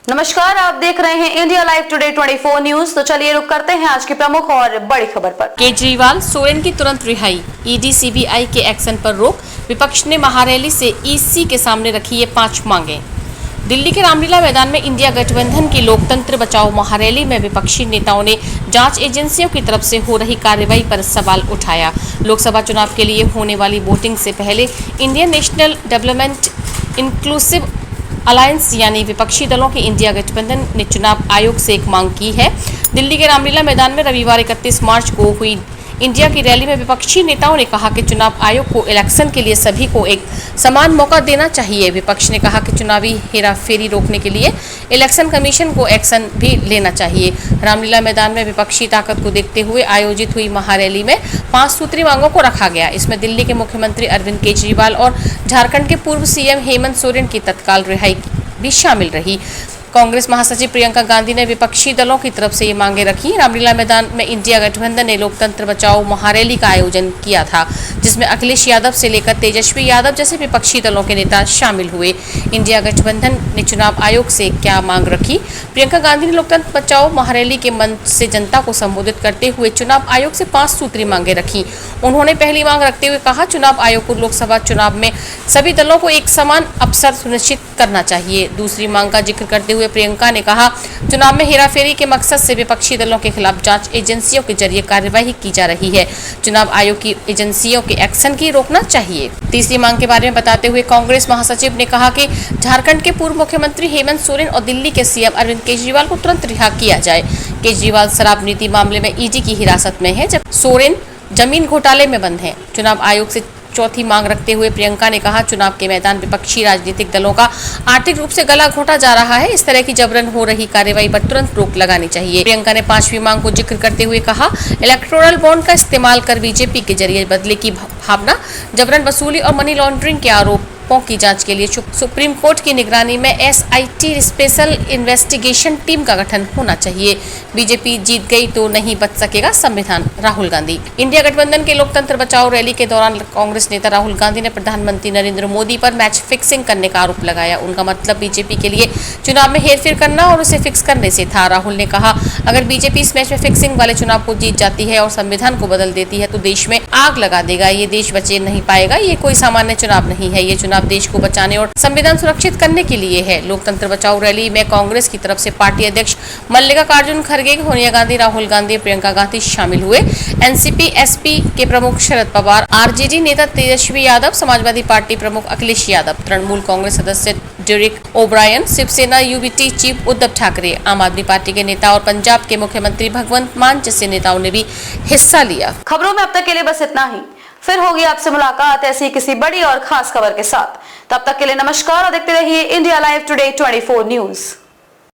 नमस्कार, आप देख रहे हैं इंडिया लाइव टुडे 24 न्यूज। तो चलिए रुक करते हैं आज की प्रमुख और बड़ी खबर पर। केजरीवाल सोरेन की तुरंत रिहाई, ईडी सीबीआई के एक्शन पर रोक। विपक्ष ने महारैली से ईसी के सामने रखी ये 5 मांगे। दिल्ली के रामलीला मैदान में इंडिया गठबंधन की लोकतंत्र बचाओ महारैली में विपक्षी नेताओं ने जांच एजेंसियों की तरफ से हो रही कार्रवाई पर सवाल उठाया। लोकसभा चुनाव के लिए होने वाली वोटिंग से पहले Indian national development inclusive alliance यानी विपक्षी दलों के इंडिया गठबंधन ने चुनाव आयोग से एक मांग की है। दिल्ली के रामलीला मैदान में रविवार 31 मार्च को हुई इंडिया की रैली में विपक्षी नेताओं ने कहा कि चुनाव आयोग को इलेक्शन के लिए सभी को एक समान मौका देना चाहिए। विपक्ष ने कहा कि चुनावी हेराफेरी रोकने के लिए इलेक्शन कमीशन को एक्शन भी लेना चाहिए। रामलीला मैदान में विपक्षी ताकत को देखते हुए आयोजित हुई महारैली में 5 सूत्री मांगों को रखा गया। इसमें दिल्ली के मुख्यमंत्री अरविंद केजरीवाल और झारखंड के पूर्व सीएम हेमंत सोरेन की तत्काल रिहाई भी शामिल रही। कांग्रेस महासचिव प्रियंका गांधी ने विपक्षी दलों की तरफ से ये मांगे रखी। रामलीला मैदान में इंडिया गठबंधन ने लोकतंत्र बचाओ महारैली का आयोजन किया था, जिसमें अखिलेश यादव से लेकर तेजस्वी यादव जैसे विपक्षी दलों के नेता शामिल हुए। इंडिया गठबंधन ने चुनाव आयोग से क्या मांग रखी? प्रियंका गांधी ने लोकतंत्र बचाओ महारैली के मंच से जनता को संबोधित करते हुए चुनाव आयोग से 5 सूत्री मांगे रखी। उन्होंने पहली मांग रखते हुए कहा, चुनाव आयोग को लोकसभा चुनाव में सभी दलों को एक समान अवसर सुनिश्चित करना चाहिए। दूसरी मांग का जिक्र करते हुए प्रियंका ने कहा, चुनाव में हेराफेरी के मकसद से विपक्षी दलों के खिलाफ जांच एजेंसियों के जरिए कार्यवाही की जा रही है। चुनाव आयोग की एजेंसियों के एक्शन की रोकना चाहिए। तीसरी मांग के बारे में बताते हुए कांग्रेस महासचिव ने कहा कि झारखंड के पूर्व मुख्यमंत्री हेमंत सोरेन और दिल्ली के सीएम अरविंद केजरीवाल को तुरंत रिहा किया जाए। केजरीवाल शराब नीति मामले में ईडी की हिरासत में है, जब सोरेन जमीन घोटाले में बंद है। चुनाव आयोग से चौथी मांग रखते हुए प्रियंका ने कहा, चुनाव के मैदान विपक्षी राजनीतिक दलों का आर्थिक रूप से गला घोटा जा रहा है। इस तरह की जबरन हो रही कार्रवाई पर तुरंत रोक लगानी चाहिए। प्रियंका ने 5वीं मांग को जिक्र करते हुए कहा, इलेक्टोरल बॉन्ड का इस्तेमाल कर बीजेपी के जरिए बदले की भावना, जबरन वसूली और मनी लॉन्ड्रिंग के आरोपों की जांच के लिए सुप्रीम कोर्ट की निगरानी में एसआईटी स्पेशल इन्वेस्टिगेशन टीम का गठन होना चाहिए। बीजेपी जीत गई तो नहीं बच सकेगा संविधान। राहुल गांधी। इंडिया गठबंधन के लोकतंत्र बचाओ रैली के दौरान कांग्रेस नेता राहुल गांधी ने प्रधानमंत्री नरेंद्र मोदी पर मैच फिक्सिंग करने का आरोप लगाया। उनका मतलब बीजेपी के लिए चुनाव में हेरफेर करना और उसे फिक्स करने से था। राहुल ने कहा, अगर बीजेपी इस मैच में फिक्सिंग वाले चुनाव को जीत जाती है और संविधान को बदल देती है तो देश में आग लगा देगा। ये देश बचे नहीं पाएगा। ये कोई सामान्य चुनाव नहीं है। ये चुनाव देश को बचाने और संविधान सुरक्षित करने के लिए है। लोकतंत्र बचाओ रैली में कांग्रेस की तरफ से पार्टी अध्यक्ष मल्लिकार्जुन खड़गे, सोनिया गांधी, राहुल गांधी, प्रियंका गांधी शामिल हुए। एनसीपी एसपी के प्रमुख शरद पवार, आरजेडी नेता तेजस्वी यादव, समाजवादी पार्टी प्रमुख अखिलेश यादव, तृणमूल कांग्रेस सदस्य Derek O'Brien, Shiv Sena UBT chief Uddhav Thackeray, Aam Aadmi party के नेता और पंजाब के मुख्यमंत्री भगवंत मान जैसे नेताओं ने भी हिस्सा लिया। खबरों में अब तक के लिए बस इतना ही। फिर होगी आपसे मुलाकात ऐसी किसी बड़ी और खास खबर के साथ। तब तक के लिए नमस्कार और देखते रहिए इंडिया लाइव टुडे 24 न्यूज।